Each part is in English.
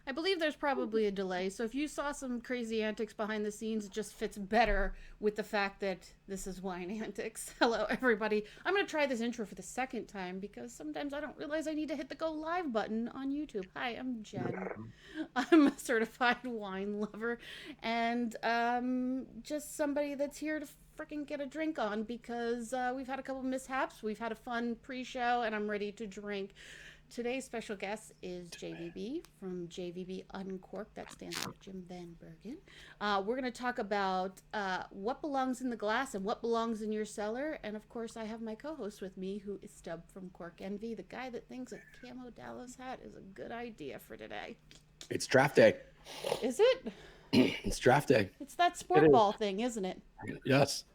I believe there's probably a delay. So if you saw some crazy antics behind the scenes, it just fits better with the fact that this is Wine Antics. Hello, everybody. I'm going to try this intro for the second time because sometimes I don't realize I need to hit the go live button on YouTube. Hi, I'm Jen. I'm a certified wine lover and just somebody that's here to freaking get a drink on because we've had a couple mishaps. We've had a fun pre show and I'm ready to drink. Today's special guest is JVB from JVB Uncorked. That stands for Jim VanBergen. We're going to talk about what belongs in the glass and what belongs in your cellar. And of course, I have my co host with me, who is Stub from Cork Envy, the guy that thinks a camo Dallas hat is a good idea for today. It's draft day. Is it? It's draft day. It's that sport ball thing, isn't it? Yes.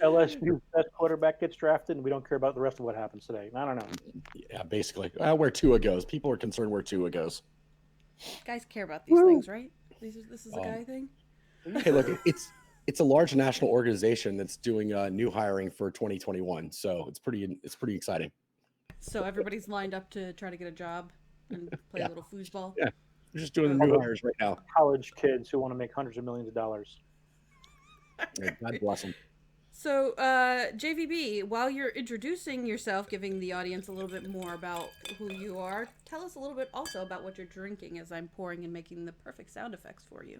LSU's best quarterback gets drafted, and we don't care about the rest of what happens today. I don't know. Yeah, basically. Where Tua goes. People are concerned where Tua goes. Guys care about these things, right? This is a guy thing? Hey, look, it's a large national organization that's doing new hiring for 2021. So it's pretty exciting. So everybody's lined up to try to get a job and play a little foosball? Yeah. They're just doing the new hires right now. College kids who want to make hundreds of millions of dollars. God bless them. So, JVB, while you're introducing yourself, giving the audience a little bit more about who you are, tell us a little bit also about what you're drinking as I'm pouring and making the perfect sound effects for you.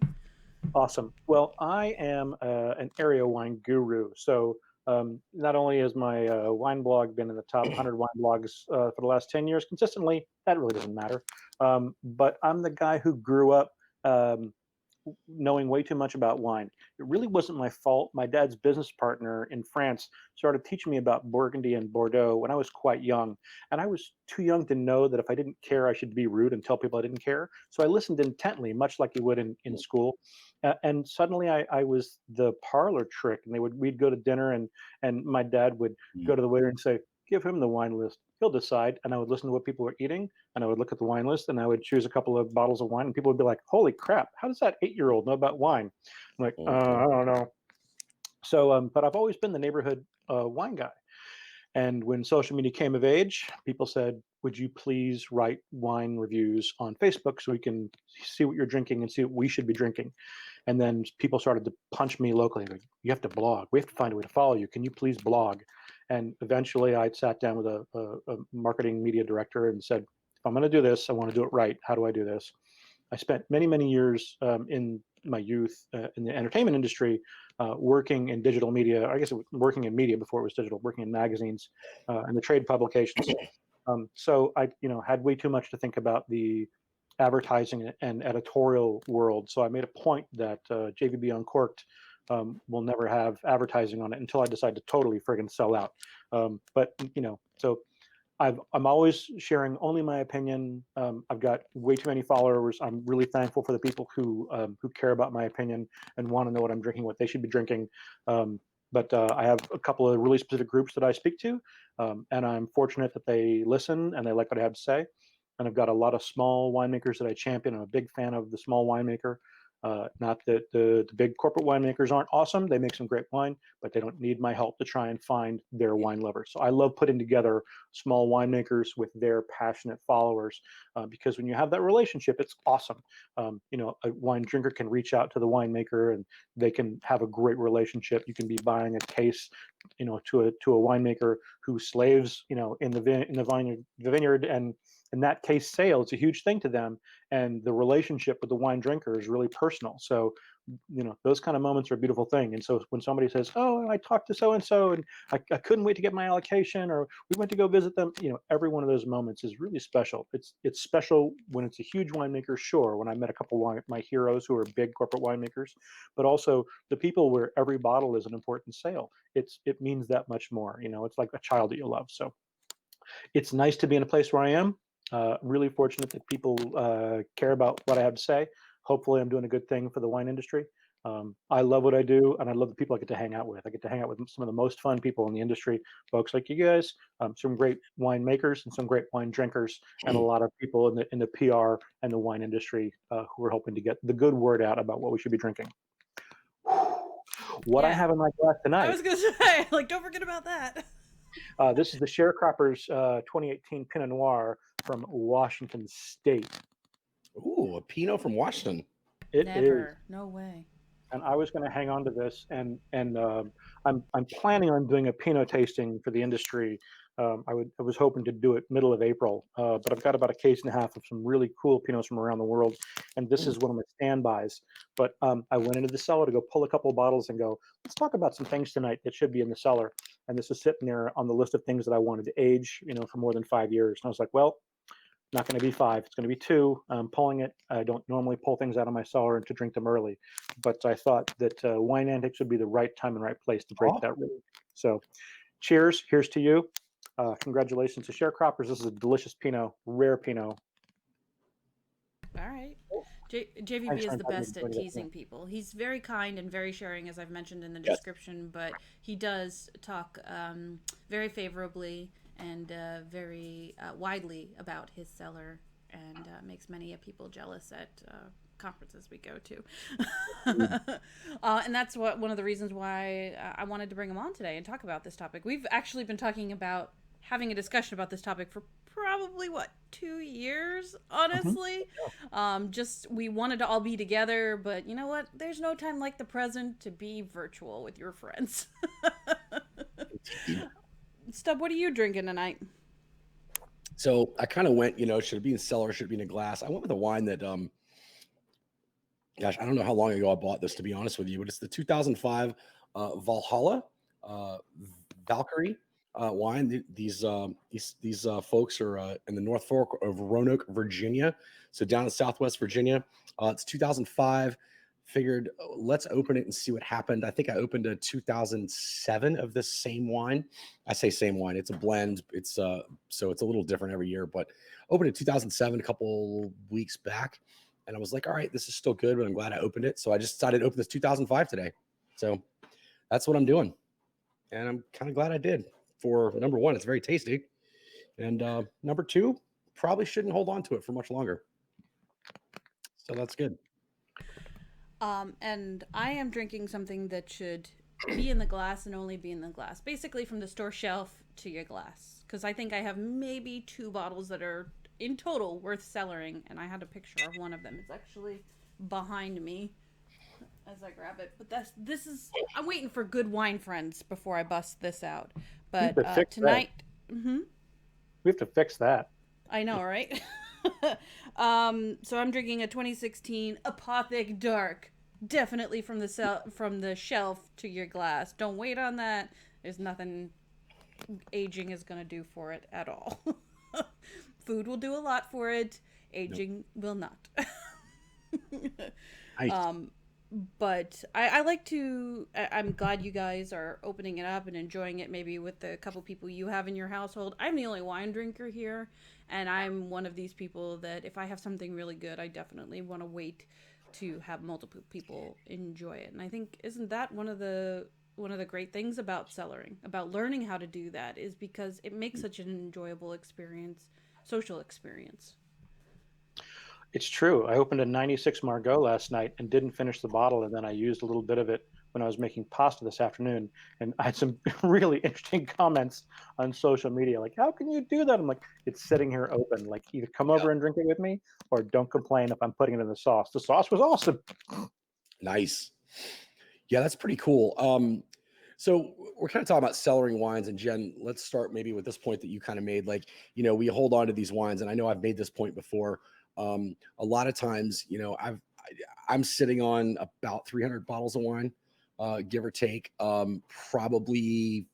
Awesome. Well, I am an area wine guru. So not only has my wine blog been in the top 100 wine blogs for the last 10 years consistently, that really doesn't matter. But I'm the guy who grew up knowing way too much about wine. It really wasn't my fault. My dad's business partner in France started teaching me about Burgundy and Bordeaux when I was quite young. And I was too young to know that if I didn't care, I should be rude and tell people I didn't care. So I listened intently, much like you would in school. And suddenly I was the parlor trick. And we'd go to dinner and my dad would go to the waiter and say, give him the wine list. He'll decide. And I would listen to what people were eating, and I would look at the wine list, and I would choose a couple of bottles of wine, and people would be like, holy crap, how does that 8-year-old know about wine? I'm like, I don't know. So, but I've always been the neighborhood wine guy. And when social media came of age, people said, would you please write wine reviews on Facebook so we can see what you're drinking and see what we should be drinking? And then people started to punch me locally. Like, you have to blog. We have to find a way to follow you. Can you please blog? And eventually I sat down with a marketing media director and said, if I'm going to do this, I want to do it right. How do I do this? I spent many, many years in my youth in the entertainment industry, working in digital media. I guess working in media before it was digital, working in magazines and the trade publications. So I, had way too much to think about the advertising and editorial world. So I made a point that JVB Uncorked will never have advertising on it until I decide to totally friggin' sell out. But so I'm always sharing only my opinion. I've got way too many followers. I'm really thankful for the people who care about my opinion and want to know what I'm drinking, what they should be drinking. But I have a couple of really specific groups that I speak to, and I'm fortunate that they listen and they like what I have to say. And I've got a lot of small winemakers that I champion. I'm a big fan of the small winemaker. Not that the big corporate winemakers aren't awesome. They make some great wine, but they don't need my help to try and find their wine lovers. So I love putting together small winemakers with their passionate followers because when you have that relationship, it's awesome. A wine drinker can reach out to the winemaker and they can have a great relationship. You can be buying a case, to a winemaker who slaves, in the vineyard, and in that case sale, it's a huge thing to them. And the relationship with the wine drinker is really personal. So, those kind of moments are a beautiful thing. And so when somebody says, oh, I talked to so-and-so and I couldn't wait to get my allocation, or we went to go visit them, every one of those moments is really special. It's special when it's a huge winemaker, sure, when I met a couple of my heroes who are big corporate winemakers, but also the people where every bottle is an important sale. It means that much more. It's like a child that you love. So it's nice to be in a place where I am. Really fortunate that people care about what I have to say. Hopefully I'm doing a good thing for the wine industry. I love what I do, and I love the people I get to hang out with. I get to hang out with some of the most fun people in the industry, folks like you guys, some great winemakers and some great wine drinkers, and a lot of people in the PR and the wine industry who are hoping to get the good word out about what we should be drinking. What I have in my glass tonight. I was going to say, don't forget about that. This is the Sharecroppers 2018 Pinot Noir from Washington State. Ooh, a Pinot from Washington. It is. Never. No way. And I was going to hang on to this, and I'm planning on doing a Pinot tasting for the industry. I was hoping to do it middle of April, but I've got about a case and a half of some really cool Pinots from around the world, and this is one of my standbys. But I went into the cellar to go pull a couple of bottles and go, let's talk about some things tonight that should be in the cellar. And this is sitting there on the list of things that I wanted to age, for more than 5 years. And I was like, well, not going to be 5. It's going to be 2. I'm pulling it. I don't normally pull things out of my cellar to drink them early, but I thought that Wine Antics would be the right time and right place to break that rule. So, cheers. Here's to you. Congratulations to Sharecroppers. This is a delicious Pinot, rare Pinot. All right. JVB is the best at teasing people. He's very kind and very sharing, as I've mentioned in the description, but he does talk very favorably and very widely about his cellar, and makes many people jealous at conferences we go to. And that's one of the reasons why I wanted to bring him on today and talk about this topic. We've actually been talking about having a discussion about this topic for probably 2 years, honestly. Just we wanted to all be together, but you know what, there's no time like the present to be virtual with your friends. Stub, what are you drinking tonight? So I kind of went, should it be in cellar, should it be in a glass? I went with a wine that, gosh, I don't know how long ago I bought this, to be honest with you, but it's the 2005 Valhalla Valkyrie wine. These folks are in the North Fork of Roanoke, Virginia, so down in Southwest Virginia. It's 2005. Figured let's open it and see what happened. I think I opened a 2007 of this same wine. I say same wine. It's a blend. It's so it's a little different every year, but opened in 2007 a couple weeks back, and I was like, all right, this is still good, but I'm glad I opened it. So I just decided to open this 2005 today. So that's what I'm doing, and I'm kind of glad I did. For number one, it's very tasty, and number two, probably shouldn't hold on to it for much longer. So that's good. And I am drinking something that should be in the glass and only be in the glass. Basically from the store shelf to your glass. Because I think I have maybe 2 bottles that are in total worth cellaring. And I had a picture of one of them. It's actually behind me as I grab it. But I'm waiting for good wine friends before I bust this out. But tonight... Mm-hmm. We have to fix that. I know, right? So I'm drinking a 2016 Apothic Dark, definitely from the shelf to your glass. Don't wait on that. There's nothing aging is gonna do for it at all. Food will do a lot for it. Aging will not. But I like to. I'm glad you guys are opening it up and enjoying it. Maybe with the couple people you have in your household. I'm the only wine drinker here. And I'm one of these people that if I have something really good, I definitely want to wait to have multiple people enjoy it. And I think, isn't that one of the great things about cellaring, about learning how to do that, is because it makes such an enjoyable experience, social experience. It's true. I opened a 96 Margaux last night and didn't finish the bottle, and then I used a little bit of it when I was making pasta this afternoon, and I had some really interesting comments on social media, like, how can you do that? I'm like, it's sitting here open. Like, either come over and drink it with me, or don't complain if I'm putting it in the sauce. The sauce was awesome. Nice. Yeah, that's pretty cool. So we're kind of talking about cellaring wines, and Jen, let's start maybe with this point that you kind of made. Like, we hold on to these wines, and I know I've made this point before. A lot of times, I'm sitting on about 300 bottles of wine. Give or take, probably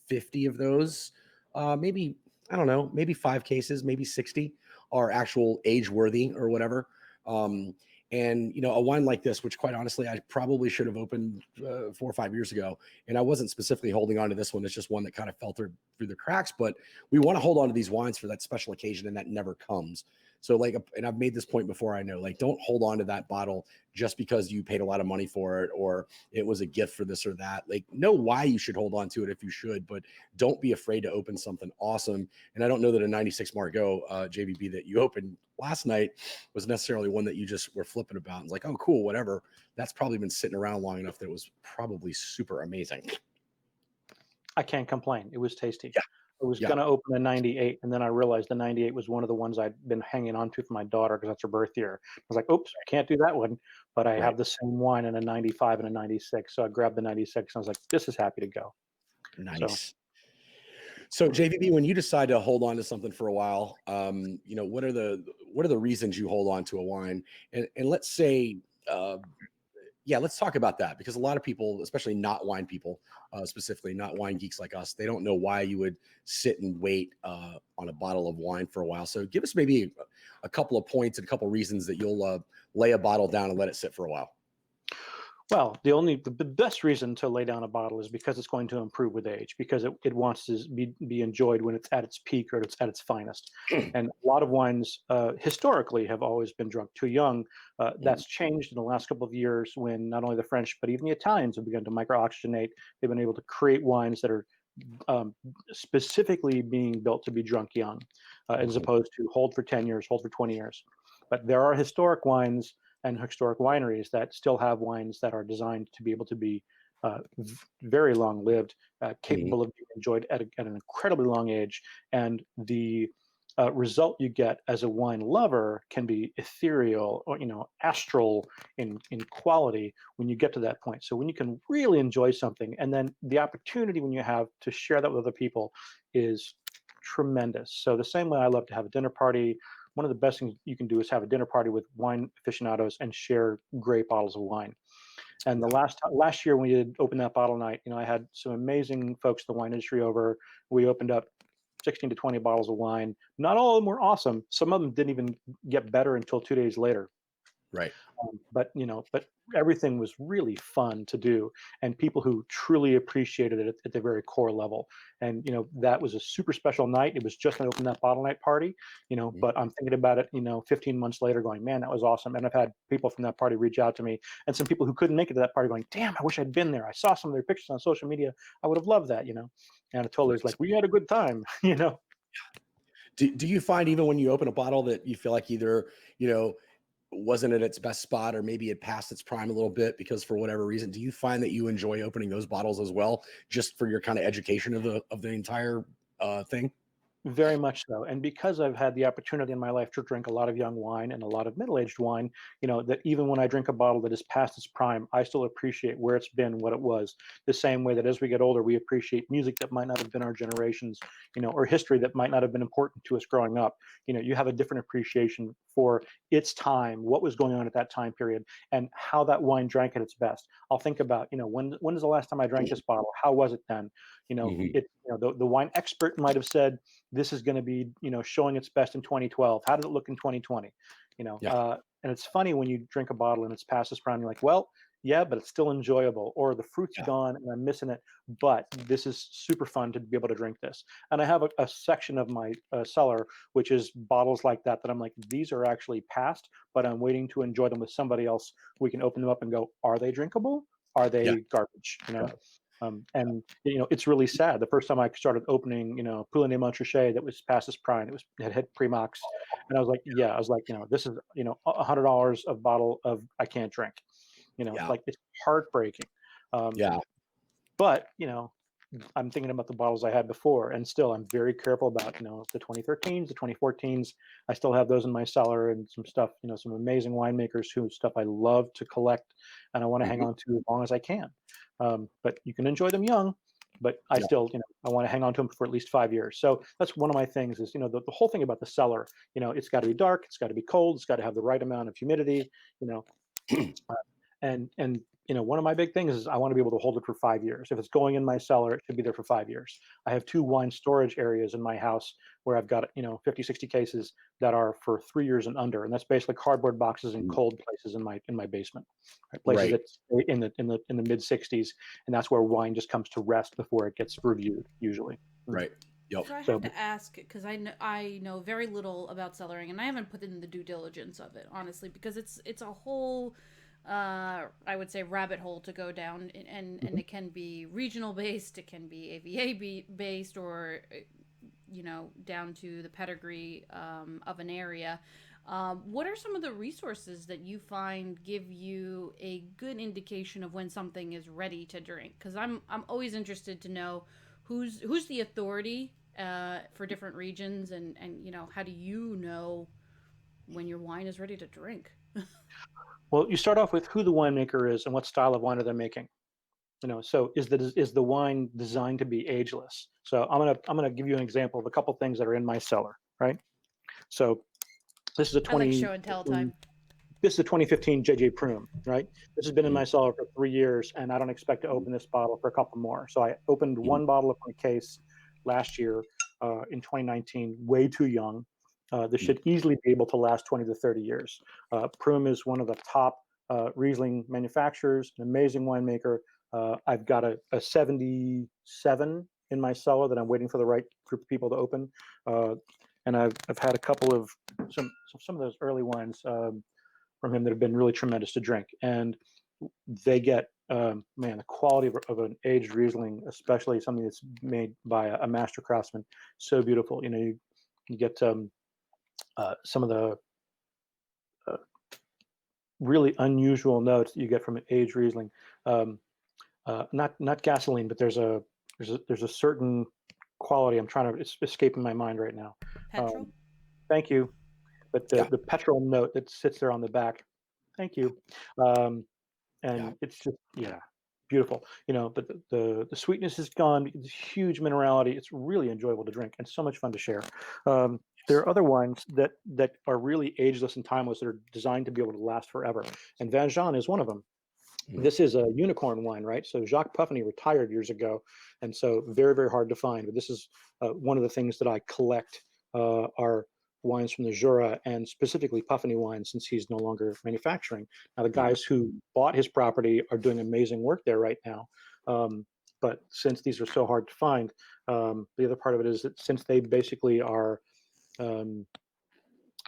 50 of those, maybe, I don't know, maybe 5 cases, maybe 60 are actual age worthy or whatever. And, a wine like this, which quite honestly, I probably should have opened 4 or 5 years ago. And I wasn't specifically holding on to this one. It's just one that kind of fell through the cracks, but we want to hold on to these wines for that special occasion, and that never comes. So and I've made this point before, I know, don't hold on to that bottle just because you paid a lot of money for it, or it was a gift for this or that. Know why you should hold on to it if you should, but don't be afraid to open something awesome. And I don't know that a 96 Margaux JVB that you opened last night was necessarily one that you just were flipping about and was like, oh, cool, whatever. That's probably been sitting around long enough that it was probably super amazing. I can't complain. It was tasty. Yeah. I was Yeah. gonna open a 98, and then I realized the 98 was one of the ones I'd been hanging on to for my daughter because that's her birth year. I was like, "Oops, can't do that one." But I Right. have the same wine in a 95 and a 96, so I grabbed the 96, and I was like, "This is happy to go." So, Nice. So JVB, when you decide to hold on to something for a while, what are the reasons you hold on to a wine? And let's say, uh, yeah, let's talk about that because a lot of people, especially not wine people, specifically not wine geeks like us, they don't know why you would sit and wait on a bottle of wine for a while. So give us maybe a couple of points and a couple of reasons that you'll lay a bottle down and let it sit for a while. well, the best reason to lay down a bottle is because it's going to improve with age, because it wants to be enjoyed when it's at its peak or it's at its finest. And a lot of wines historically have always been drunk too young. Mhm. That's changed in the last couple of years when not only the French but even the Italians have begun to micro-oxygenate. They've been able to create wines that are um, specifically being built to be drunk young, as Mhm. opposed to hold for 10 years, hold for 20 years. But there are historic wines and historic wineries that still have wines that are designed to be able to be very long lived, Mhm. capable of being enjoyed at an incredibly long age. And the result you get as a wine lover can be ethereal or astral in quality when you get to that point. So when you can really enjoy something, and then the opportunity when you have to share that with other people is tremendous. So the same way I love to have a dinner party, one of the best things you can do is have a dinner party with wine aficionados and share great bottles of wine. And the Yeah. last year when we did open that bottle night, I had some amazing folks in the wine industry over. We opened up 16 to 20 bottles of wine. Not all of them were awesome. Some of them didn't even get better until 2 days later. Right. But everything was really fun to do, and people who truly appreciated it at the very core level. And that was a super special night. It was just an open that bottle night party, Mhm. but I'm thinking about it, 15 months later, going, man, that was awesome. And I've had people from that party reach out to me, and some people who couldn't make it to that party going, damn, I wish I'd been there. I saw some of their pictures on social media. I would have loved that. And I told her, it's Nice. like, we had a good time. Do you find even when you open a bottle that you feel like either, you know, wasn't at its best spot or maybe it passed its prime a little bit because for whatever reason, do you find that you enjoy opening those bottles as well, just for your kind of education of the entire thing? Very much so. And because I've had the opportunity in my life to drink a lot of young wine and a lot of middle-aged wine, that even when I drink a bottle that is past its prime, I still appreciate where it's been, what it was. The same way that as we get older, we appreciate music that might not have been our generations, or history that might not have been important to us growing up. You have a different appreciation for its time, what was going on at that time period, and how that wine drank at its best. I'll think about, when is the last time I drank this bottle? How was it then? Mhm. The wine expert might have said this is going to be showing its best in 2012. How did it look in 2020? Yeah. And it's funny when you drink a bottle and it's past its prime, you're like, well, yeah, but it's still enjoyable, or the fruit's Yeah. gone and I'm missing it, but this is super fun to be able to drink this. And I have a section of my cellar which is bottles like that I'm like, these are actually past, but I'm waiting to enjoy them with somebody else. We can open them up and go, are they drinkable, are Yeah. they garbage? Yeah. And it's really sad. The first time I started opening, Poulet de Montrachet that was past its prime, it had hit Primox, and I was like, this is $100 of bottle of I can't drink. Yeah. Like it's heartbreaking. Um, Yeah. but I'm thinking about the bottles I had before, and still I'm very careful about the 2013s, the 2014s. I still have those in my cellar and some stuff, some amazing winemakers who stuff I love to collect, and I want to hang Mhm. on to as long as I can. But you can enjoy them young, but I Yeah. still I want to hang on to them for at least 5 years. So that's one of my things is the whole thing about the cellar. It's got to be dark, it's got to be cold, it's got to have the right amount of humidity. You know, and one of my big things is I want to be able to hold it for 5 years. If it's going in my cellar, it should be there for 5 years. I have two wine storage areas in my house where I've got 50, 60 cases that are for 3 years and under, and that's basically cardboard boxes in Mhm. cold places in my basement, right? Places Right. that stay in the mid 60s, and that's where wine just comes to rest before it gets reviewed usually. Mm. Right. Yep. So I have So to ask because I know very little about cellaring, and I haven't put in the due diligence of it honestly because it's a whole I would say rabbit hole to go down, and mhm. it can be regional based, it can be AVA based, or down to the pedigree of an area. What are some of the resources that you find give you a good indication of when something is ready to drink? Because I'm always interested to know who's the authority for different regions, and how do you know when your wine is ready to drink? Well, you start off with who the winemaker is and what style of wine are they making. So is the wine designed to be ageless? So I'm gonna give you an example of a couple things that are in my cellar, right? So this is a I like show and tell 2015 time. this is a 2015 JJ Prume, right? This has been in Mhm. my cellar for 3 years, and I don't expect to open this bottle for a couple more. So I opened Mhm. one bottle of my case last year in 2019, way too young. This Mhm. should easily be able to last 20 to 30 years. Prume is one of the top Riesling manufacturers, an amazing winemaker. I've got a 77 in my cellar that I'm waiting for the right group of people to open. Uh, and I've had a couple of some of those early wines from him that have been really tremendous to drink. And they get, man, the quality of an aged Riesling, especially something that's made by a master craftsman, so beautiful. You get some of the uh, really unusual notes that you get from an aged Riesling. Not gasoline, but there's a certain quality. It's escaping my mind right now. Petrol. Um, thank you. But the Yeah. the petrol note that sits there on the back. Thank you. Um, Yeah. and it's just, yeah, beautiful. But the sweetness is gone. It's huge minerality. It's really enjoyable to drink and so much fun to share. There Yes. are other wines that are really ageless and timeless that are designed to be able to last forever, and Vin is one of them. Mhm. This is a unicorn wine, right? So Jacques Puffany retired years ago, and so very, very hard to find. But this is one of the things that I collect are wines from the Jura, and specifically Puffany wines, since he's no longer manufacturing. Now, the Mhm. guys who bought his property are doing amazing work there right now. But since these are so hard to find, the other part of it is that since they basically are um,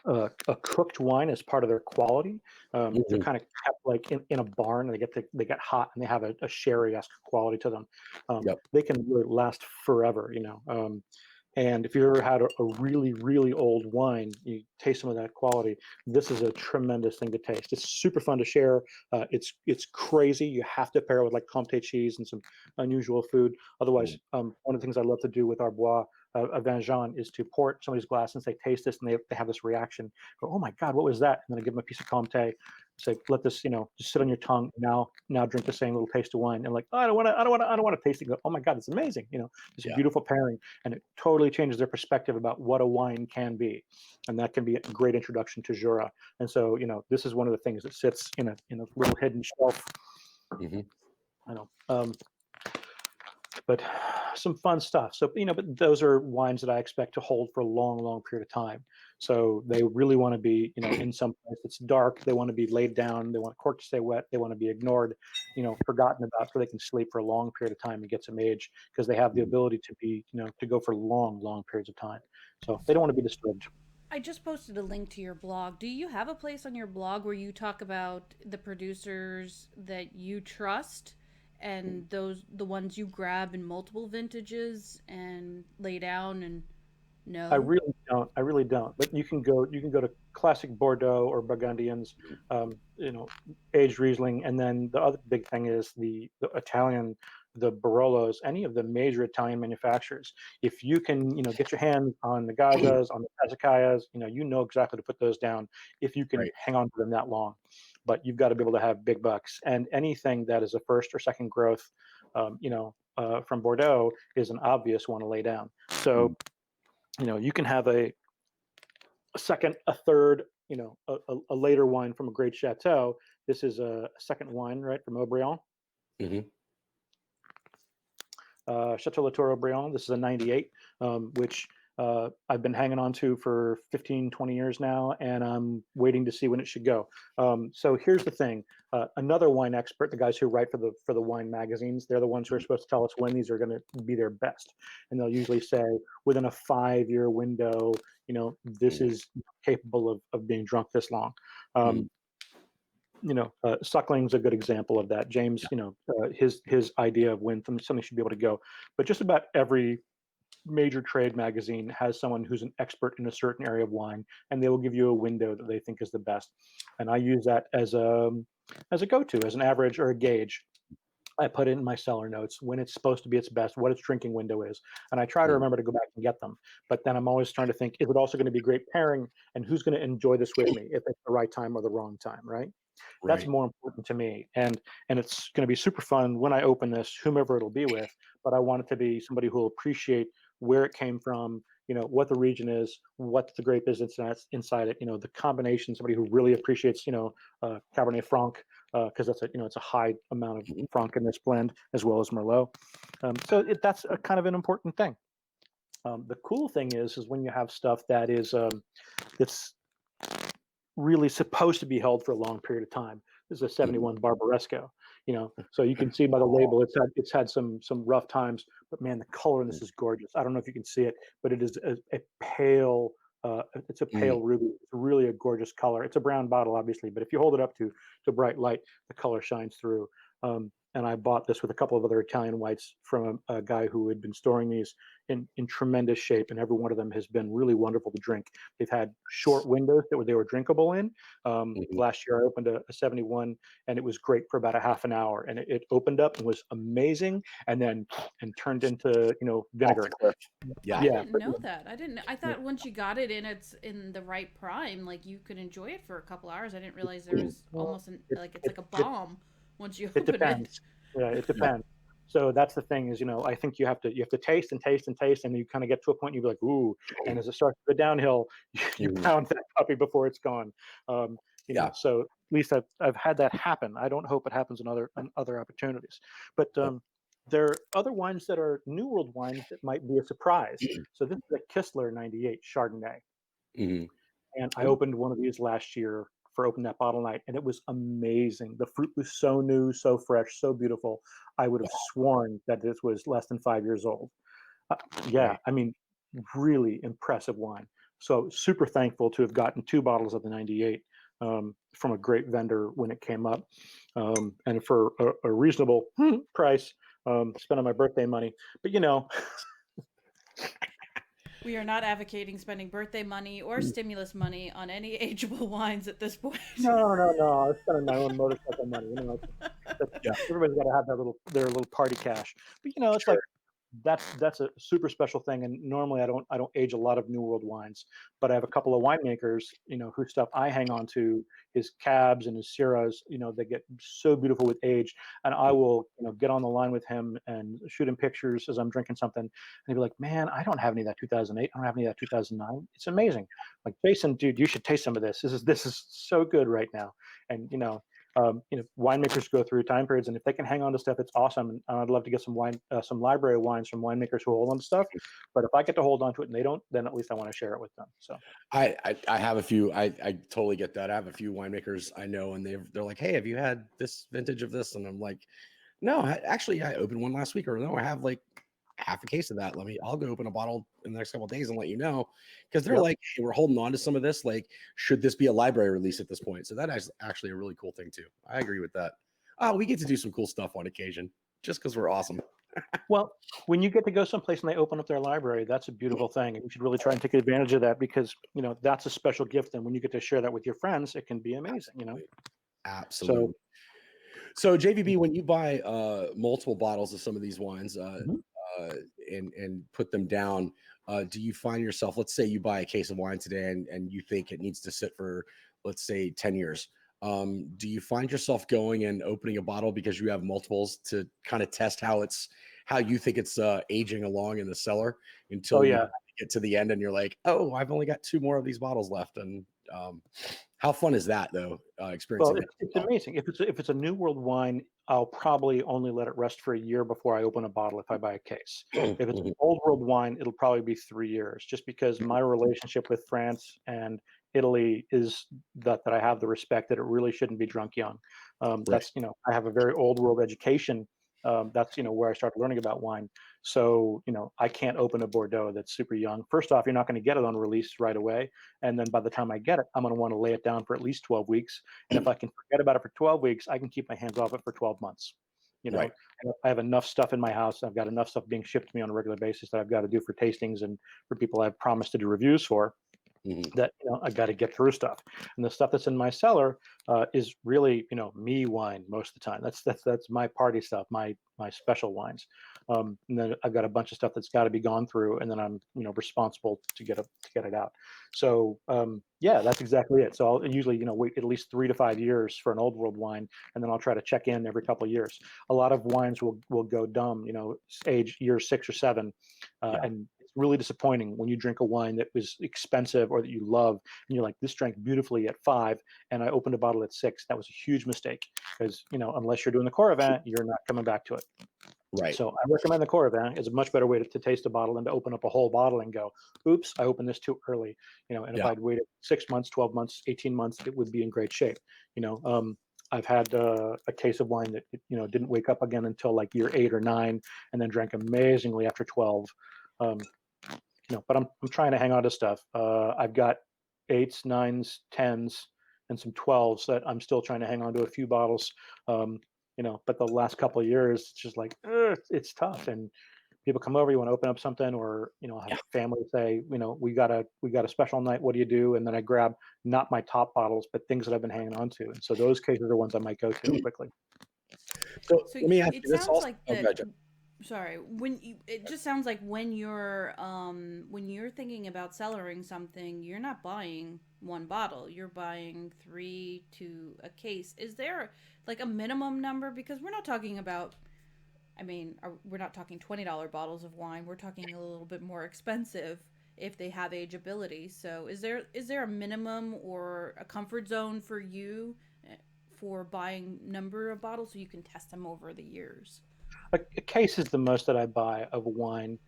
a cooked wine as part of their quality. They're Mhm. kind of kept like in a barn. They get hot and they have a sherry-esque quality to them. Yep. They can really last forever. And if you ever had a really, really old wine, you taste some of that quality. This is a tremendous thing to taste. It's super fun to share. It's crazy. You have to pair it with like Comté cheese and some unusual food. Otherwise, Mhm. one of the things I love to do with our Bois Vin Jaune is to pour it in somebody's glass and say, taste this, and they have this reaction. Go, oh my God, what was that? And then I give them a piece of Comté, say, let this, just sit on your tongue. Now drink the same little taste of wine. And like, oh, I don't want to taste it. Go, oh my God, it's amazing. It's a Yeah. beautiful pairing, and it totally changes their perspective about what a wine can be, and that can be a great introduction to Jura. And so, this is one of the things that sits in a little hidden shelf. Mhm. I know. But some fun stuff. So, but those are wines that I expect to hold for a long, long period of time. So they really want to be, in some place that's dark. They want to be laid down. They want the cork to stay wet. They want to be ignored, forgotten about, so they can sleep for a long period of time and get some age, because they have the Mhm. ability to be, to go for long, long periods of time. So they don't want to be disturbed. I just posted a link to your blog. Do you have a place on your blog where you talk about the producers that you trust and the ones you grab in multiple vintages and lay down and I know? really don't. I really don't. But you can go to classic Bordeaux or Burgundians, aged Riesling, and then the other big thing is the Italian, the Barolos, any of the major Italian manufacturers. If you can, get your hands on the Gaggias, on the Casicayas, you know exactly to put those down if you can Right. hang on to them that long. But you've got to be able to have big bucks, and anything that is a first or second growth, from Bordeaux is an obvious one to lay down. So Mhm. you can have a second, a third, a later wine from a great chateau. This is a second wine, right, from Aubryon, Mhm. Chateau Latour Aubryon. This is a 98, which I've been hanging on to for 15, 20 years now, and I'm waiting to see when it should go. So here's the thing. Another wine expert, the guys who write for the wine magazines, they're the ones who are supposed to tell us when these are going to be their best. And they'll usually say within a 5-year window, this Mhm. is capable of being drunk this long. Mhm. Um, Suckling's a good example of that. James, Yeah. his idea of when something should be able to go. But just about every major trade magazine has someone who's an expert in a certain area of wine, and they will give you a window that they think is the best. And I use that as a go-to, as an average or a gauge. I put in my cellar notes when it's supposed to be its best, what its drinking window is, and I try to Mm, remember to go back and get them. But then I'm always trying to think, is it also going to be great pairing, and who's going to enjoy this with me if it's the right time or the wrong time, right? That's right. more important to me, and it's going to be super fun when I open this, whomever it'll be with. But I want it to be somebody who will appreciate where it came from, what the region is, what the grape is that's inside it, the combination. Somebody who really appreciates, Cabernet Franc, because that's it's a high amount of Mhm. Franc in this blend as well as Merlot. That's a kind of an important thing. The cool thing is when you have stuff that is it's really supposed to be held for a long period of time. This is a Mhm. 71 Barbaresco, so you can see by the label it's had some rough times, but man, the color in this is gorgeous. I don't know if you can see it, but it is a pale. It's a Mm, pale ruby. It's really a gorgeous color. It's a brown bottle, obviously, but if you hold it up to bright light, the color shines through. And I bought this with a couple of other Italian whites from a guy who had been storing these in tremendous shape, and every one of them has been really wonderful to drink. They've had short windows they were drinkable in. mhm. Last year, I opened a 71, and it was great for about a half an hour. And it opened up and was amazing, and then and turned into Off the vinegar. cliff. Yeah. I Yeah, didn't know that. I didn't. I yeah, thought once you got it in, it's in the right prime. Like you could enjoy it for a couple hours. I didn't realize there was well, almost it, like it's it, like a it bomb once you It open it. depends. Yeah, it Yeah. depends. So that's the thing is, I think you have to taste and taste and taste, and you kind of get to a point and you be like, ooh, and as it starts to go downhill, you Mhm. pound that puppy before it's gone. Um, Yeah. so at least I've had that happen. I don't hope it happens in other opportunities. But Yep. there are other wines that are New World wines that might be a surprise. So this is a Kistler 98 Chardonnay. Mhm. And I Ooh. opened one of these last year for open that bottle night, and it was amazing. The fruit was so new, so fresh, so beautiful. I would have Wow. sworn that this was less than 5 years old. Uh, yeah, Right. I mean, really impressive wine. So super thankful to have gotten 2 bottles of the 98 from a great vendor when it came up, and for a reasonable price, spent on my birthday money. But We are not advocating spending birthday money or stimulus money on any ageable wines at this point. no, no, no. I was spending my own motorcycle money. Yeah. Everybody's got to have their little party cash. But it's like Sure. that's a super special thing. And normally I don't age a lot of New World wines, but I have a couple of winemakers, whose stuff I hang on to, his cabs and his syrahs. They get so beautiful with age, and I will get on the line with him and shoot him pictures as I'm drinking something, and he'd be like, "Man, I don't have any of that 2008. I don't have any of that 2009. It's amazing." Like, Jason, dude, you should taste some of this. This is so good right now. And winemakers go through time periods, and if they can hang on to stuff, it's awesome. And I'd love to get some library wines from winemakers who hold on to stuff. But if I get to hold on to it and they don't, then at least I want to share it with them. So I have a few. I totally get that. I have a few winemakers I know, and they're like, "Hey, have you had this vintage of this?" And I'm like, "No, actually, I opened one last week, or no, I have like half a case of that. I'll go open a bottle in the next couple of days and let you know." Because they're yep. like, "Hey, we're holding on to some of this. Like, should this be a library release at this point?" So that is actually a really cool thing too. I agree with that. We get to do some cool stuff on occasion, just because we're awesome. Well, when you get to go someplace and they open up their library, that's a beautiful thing, and you should really try and take advantage of that because that's a special gift. And when you get to share that with your friends, it can be amazing. Absolutely, So absolutely. So JVB, when you buy multiple bottles of some of these wines, mhm. uh, and put them down, do you find yourself, let's say you buy a case of wine today and you think it needs to sit for, let's say, 10 years. Do you find yourself going and opening a bottle because you have multiples to kind of test how you think it's aging along in the cellar Oh until you yeah. get to the end and you're like, oh, I've only got two more of these bottles left. And how fun is that though? Well, Experiencing that it's yourself? amazing. If it's a New World wine, I'll probably only let it rest for a year before I open a bottle if I buy a case. If it's an Mhm. Old World wine, it'll probably be 3 years, just because my relationship with France and Italy is that I have the respect that it really shouldn't be drunk young. Right. I have a very Old World education. That's where I started learning about wine. So I can't open a Bordeaux that's super young. First off, you're not going to get it on release right away, and then by the time I get it, I'm going to want to lay it down for at least 12 weeks. And if I can forget about it for 12 weeks, I can keep my hands off it for 12 months. You Right. know, I have enough stuff in my house. I've got enough stuff being shipped to me on a regular basis that I've got to do for tastings and for people I've promised to do reviews for. Mhm. that I got to get through stuff. And the stuff that's in my cellar is really me wine most of the time. That's my party stuff, my special wines. And then I've got a bunch of stuff that's got to be gone through, and then I'm responsible to get it out. So yeah, that's exactly it. So I'll usually wait at least 3 to 5 years for an old world wine, and then I'll try to check in every couple of years. A lot of wines will go dumb, age year 6 or 7, Yeah. and it's really disappointing when you drink a wine that was expensive or that you love, and you're like, this drank beautifully at 5, and I opened a bottle at 6. That was a huge mistake because unless you're doing the Coravin, you're not coming back to it. Right. So I recommend the Coravin. It's a much better way to taste a bottle than to open up a whole bottle and go, oops, I opened this too early. And if Yeah. I'd waited 6 months, 12 months, 18 months, it would be in great shape. You know, I've had a case of wine that didn't wake up again until like year 8 or 9, and then drank amazingly after 12. Um, but I'm trying to hang on to stuff. I've got 8s, 9s, 10s, and some 12s that I'm still trying to hang on to a few bottles. But the last couple of years, it's just like it's tough. And people come over, you want to open up something, or have Yeah. family say, we got a special night. What do you do? And then I grab not my top bottles, but things that I've been hanging on to. And so those cases are ones I might go to quickly. So So let me ask it you this sounds also. like Oh, that. gotcha. Sorry, it just sounds like when you're thinking about cellaring something, you're not buying one bottle. You're buying 3 to a case. Is there like a minimum number? Because we're not talking about. I mean, we're not talking $20 bottles of wine. We're talking a little bit more expensive if they have ageability. So is there a minimum or a comfort zone for you for buying number of bottles so you can test them over the years? A case is the most that I buy of a wine,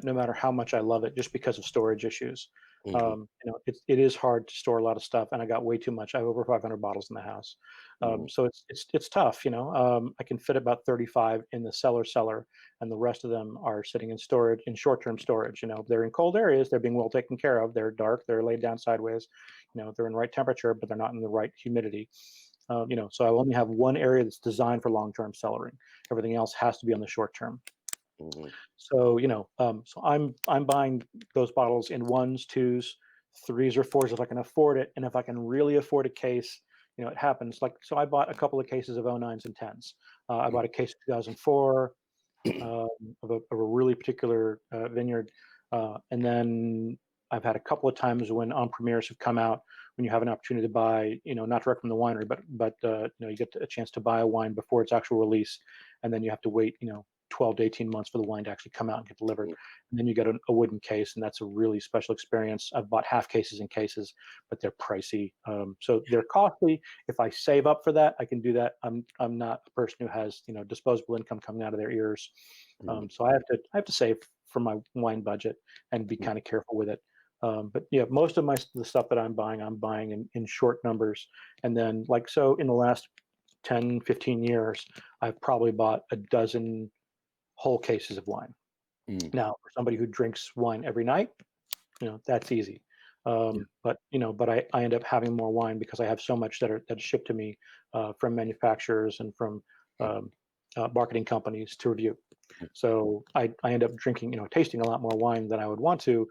no matter how much I love it, just because of storage issues. Hmm. It is hard to store a lot of stuff, and I got way too much. I have over 500 bottles in the house, Hmm. so it's tough. I can fit about 35 in the cellar, and the rest of them are sitting in storage, in short-term storage. They're in cold areas. They're being well taken care of. They're dark. They're laid down sideways. They're in right temperature, but they're not in the right humidity. So I only have one area that's designed for long-term cellaring. Everything else has to be on the short term. Hmm. So so I'm buying those bottles in 1s, 2s, 3s, or 4s if I can afford it, and if I can really afford a case, it happens. Like so, I bought a couple of cases of 09s and 10s. I bought a case of 2004 um, of a really particular vineyard, and then I've had a couple of times when on premieres have come out when you have an opportunity to buy, not direct from the winery, but you get a chance to buy a wine before its actual release, and then you have to wait, 12 to 18 months for the wine to actually come out and get delivered. And then you get a wooden case, and that's a really special experience. I've bought half cases and cases, but they're pricey. So they're costly. If I save up for that, I can do that. I'm not a person who has, disposable income coming out of their ears. So I have to save for my wine budget and be kind of careful with it. But yeah, most of the stuff that I'm buying in short numbers. And then like, so in the last 10, 15 years, I've probably bought a dozen whole cases of wine. Hmm. Now, for somebody who drinks wine every night, that's easy. Yeah. But I end up having more wine because I have so much that's shipped to me from manufacturers and from um, marketing companies to review. So I end up drinking, tasting a lot more wine than I would want to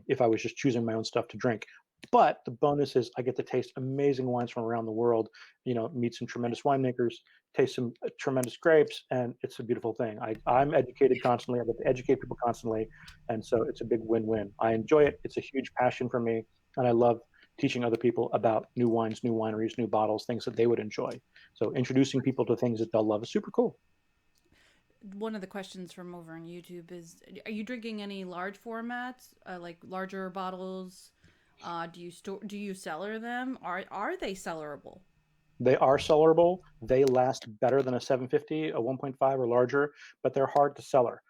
if I was just choosing my own stuff to drink. But the bonus is I get to taste amazing wines from around the world, meet some tremendous winemakers, taste some tremendous grapes, and it's a beautiful thing. I'm educated constantly. I get to educate people constantly. And so it's a big win-win. I enjoy it. It's a huge passion for me. And I love teaching other people about new wines, new wineries, new bottles, things that they would enjoy. So introducing people to things that they'll love is super cool. One of the questions from over on YouTube is: are you drinking any large formats, like larger bottles? Do you cellar them? Are they cellarable? They are cellarable. They last better than a 750, a 1.5 or larger, but they're hard to cellar.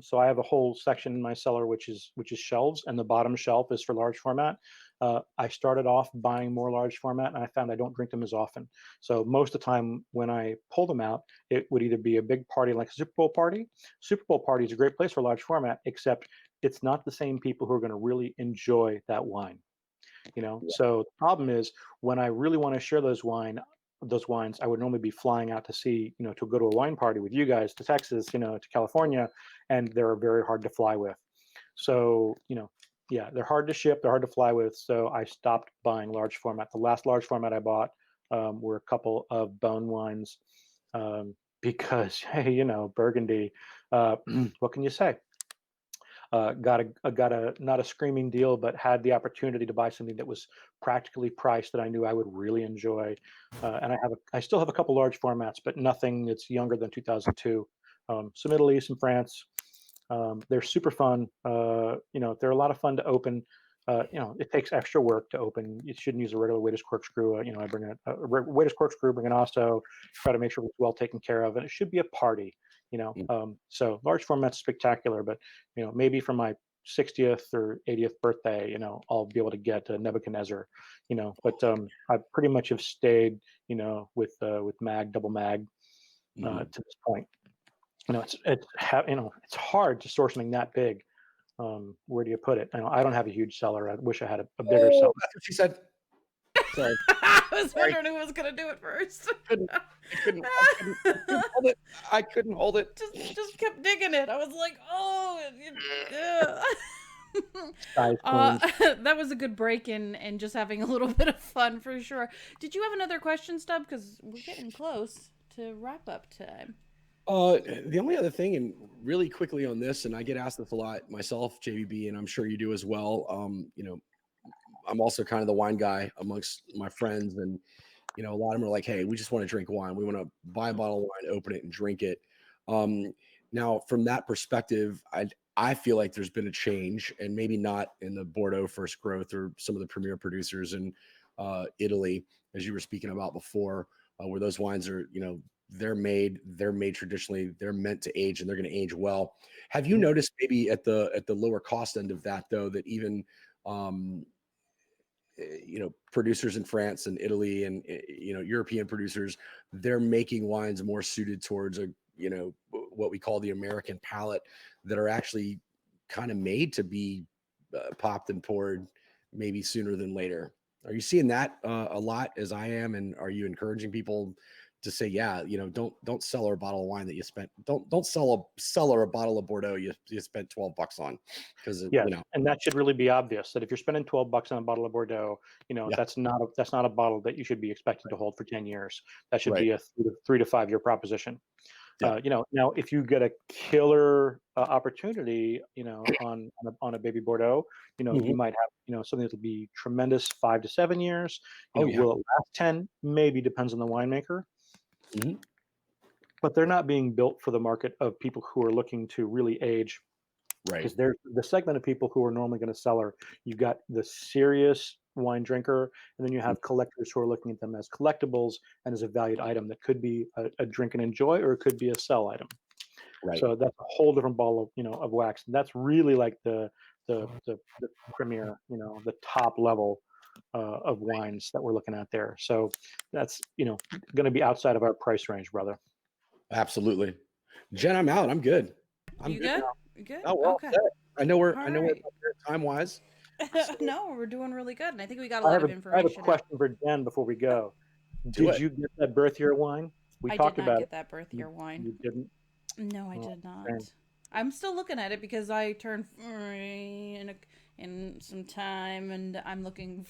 So I have a whole section in my cellar which is shelves, and the bottom shelf is for large format. I started off buying more large format, and I found I don't drink them as often. So most of the time when I pull them out, it would either be a big party like a Super Bowl party. Super Bowl party is a great place for large format, except it's not the same people who are going to really enjoy that wine. So the problem is when I really want to share those wines, I would normally be flying out to see, to go to a wine party with you guys to Texas, to California, and they're very hard to fly with. So, Yeah, they're hard to ship, they're hard to fly with, so I stopped buying large format. The last large format I bought were a couple of bone wines because, hey, Burgundy. What can you say? Got a not a screaming deal, but had the opportunity to buy something that was practically priced that I knew I would really enjoy. And I still have a couple large formats, but nothing that's younger than 2002. Some Italy, some France. They're super fun. They're a lot of fun to open. It takes extra work to open. You shouldn't use a regular waiter's corkscrew. I bring waiter's corkscrew, bring an Osto, try to make sure it's well taken care of, and it should be a party. Mm. So large format's spectacular, but maybe for my 60th or 80th birthday, I'll be able to get a Nebuchadnezzar. But I pretty much have stayed, with mag, double mag, Mhm. to this point. It's hard to source something that big. Where do you put it? I don't have a huge cellar. I wish I had a bigger Oh, cellar. that's what she said. Sorry, I was sorry. wondering who was gonna do it first. Couldn't, I couldn't hold it. I couldn't hold it. just kept digging it. I was like, oh, yeah. Size queen. That was a good break in and just having a little bit of fun for sure. Did you have another question, Stub? Because we're getting close to wrap up time. The only other thing, and really quickly on this, and I get asked this a lot myself, JVB, and I'm sure you do as well. I'm also kind of the wine guy amongst my friends, and a lot of them are like, "Hey, we just want to drink wine. We want to buy a bottle of wine, open it, and drink it." Um, Now, from that perspective, I feel like there's been a change, and maybe not in the Bordeaux first growth or some of the premier producers in Italy, as you were speaking about before, where those wines are, they're made traditionally, they're meant to age, and they're going to age well. Have you Mhm. noticed maybe at the lower cost end of that, though, that even um, producers in France and Italy and European producers, they're making wines more suited towards what we call the American palate, that are actually kind of made to be popped and poured maybe sooner than later. Are you seeing that a lot, as I am, and are you encouraging people to say, yeah, don't sell her a bottle of wine that you spent, don't sell her a bottle of Bordeaux you spent $12 on, because Yes, and that should really be obvious that if you're spending $12 on a bottle of Bordeaux, yeah, that's not a bottle that you should be expecting to hold for 10 years. That should right, be a 3 to 5 year proposition. yeah, Now if you get a killer opportunity, on a baby Bordeaux, you hmm, might have, something that'll be tremendous 5 to 7 years. oh yeah, Will it last 10? Maybe, depends on the winemaker. hmm, But they're not being built for the market of people who are looking to really age, right, because there's the segment of people who are normally going to cellar. You've got the serious wine drinker, and then you mm, have collectors who are looking at them as collectibles and as a valued item that could be a drink and enjoy, or it could be a sell item. right. So that's a whole different ball of wax. And that's really like the premier, the top level of wines that we're looking at there. So that's going to be outside of our price range, brother. Absolutely. Jen, I'm out. I'm good. I'm You good good? now. You good? Oh, we're all Okay. set. I All know we're right. about there time wise. So No, we're doing really good, and I think we got a I lot have of I have a information out. question for Jen before we go. do Did it. you get that birth year wine? We I did talked not about it. get that birth You, year wine. you didn't. No, I Oh, did shame. not. I'm still looking at it because I turned 40 in some time, and I'm looking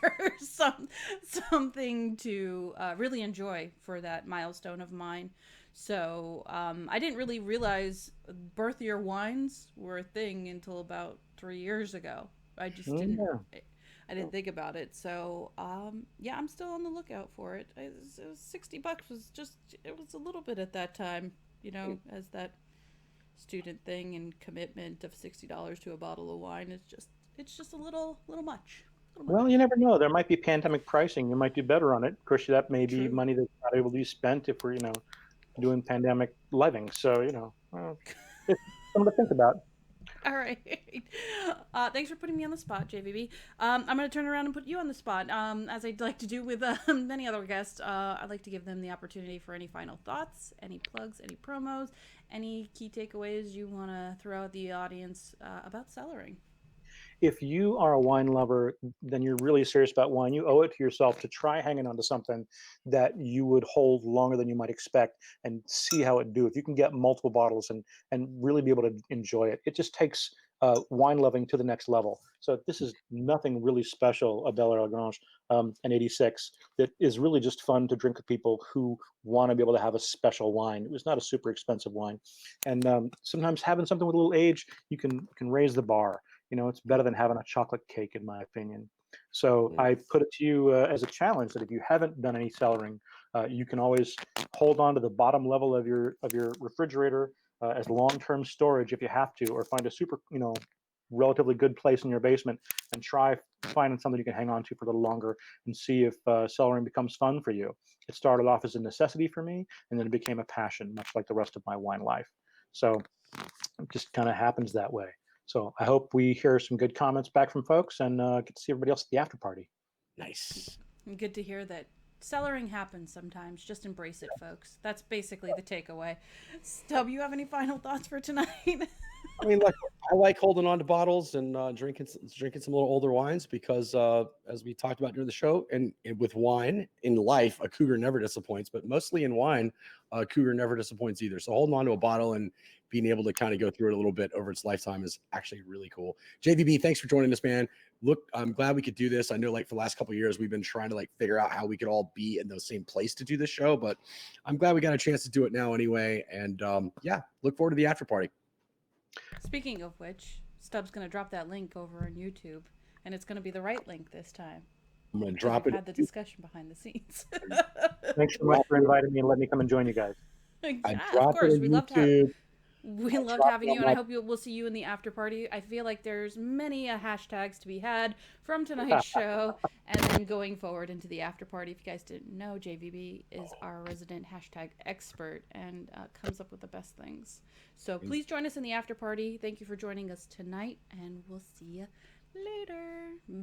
for something to really enjoy for that milestone of mine. So I didn't really realize birth year wines were a thing until about 3 years ago. I just didn't. Yeah. I didn't think about it. So yeah, I'm still on the lookout for it. It was $60 was just it was a little bit at that time, as that student thing and commitment of $60 to a bottle of wine. It's just a little much. A little Well, you much. never know. There might be pandemic pricing. You might do better on it. Of course, that may be True. money that's not able to be spent if we're, doing pandemic living. So, it's something to think about. All right. Thanks for putting me on the spot, JVB. I'm going to turn around and put you on the spot. As I'd like to do with many other guests, I'd like to give them the opportunity for any final thoughts, any plugs, any promos, any key takeaways you want to throw at the audience about cellaring. If you are a wine lover, then you're really serious about wine. You owe it to yourself to try hanging on to something that you would hold longer than you might expect and see how it do. If you can get multiple bottles and really be able to enjoy it, it just takes wine loving to the next level. So this is nothing really special about Bel Air Grange and 86. That is really just fun to drink with people who want to be able to have a special wine. It was not a super expensive wine, and sometimes having something with a little age, you can raise the bar. You know, it's better than having a chocolate cake, in my opinion. So I Nice. put it to you as a challenge that if you haven't done any cellaring, you can always hold on to the bottom level of your refrigerator as long-term storage if you have to, or find a super, relatively good place in your basement and try finding something you can hang on to for a little longer and see if cellaring becomes fun for you. It started off as a necessity for me, and then it became a passion, much like the rest of my wine life. So it just kind of happens that way. So I hope we hear some good comments back from folks and get to see everybody else at the after party. Nice. Good to hear that cellaring happens sometimes. Just embrace it, folks. That's basically the takeaway. Stub, you have any final thoughts for tonight? I mean, like I like holding on to bottles and drinking some little older wines because, as we talked about during the show, and with wine in life, a cougar never disappoints. But mostly in wine, a cougar never disappoints either. So holding on to a bottle and being able to kind of go through it a little bit over its lifetime is actually really cool. JVB, thanks for joining us, man. Look, I'm glad we could do this. I know, like for the last couple of years, we've been trying to like figure out how we could all be in the same place to do this show, but I'm glad we got a chance to do it now anyway. And yeah, look forward to the after party. Speaking of which, Stub's going to drop that link over on YouTube, and it's going to be the right link this time I'm going to because drop we've it. had the discussion behind the scenes. Thanks so much for inviting me and letting me come and join you guys. I Yeah, of dropped it course. on YouTube. We I loved dropped having it you, on and I my hope we'll see you in the after party. I feel like there's many hashtags to be had from tonight's show, and then going forward into the after party. If you guys didn't know, JVB is our resident hashtag expert and comes up with the best things. So please join us in the after party. Thank you for joining us tonight, and we'll see you later. Bye.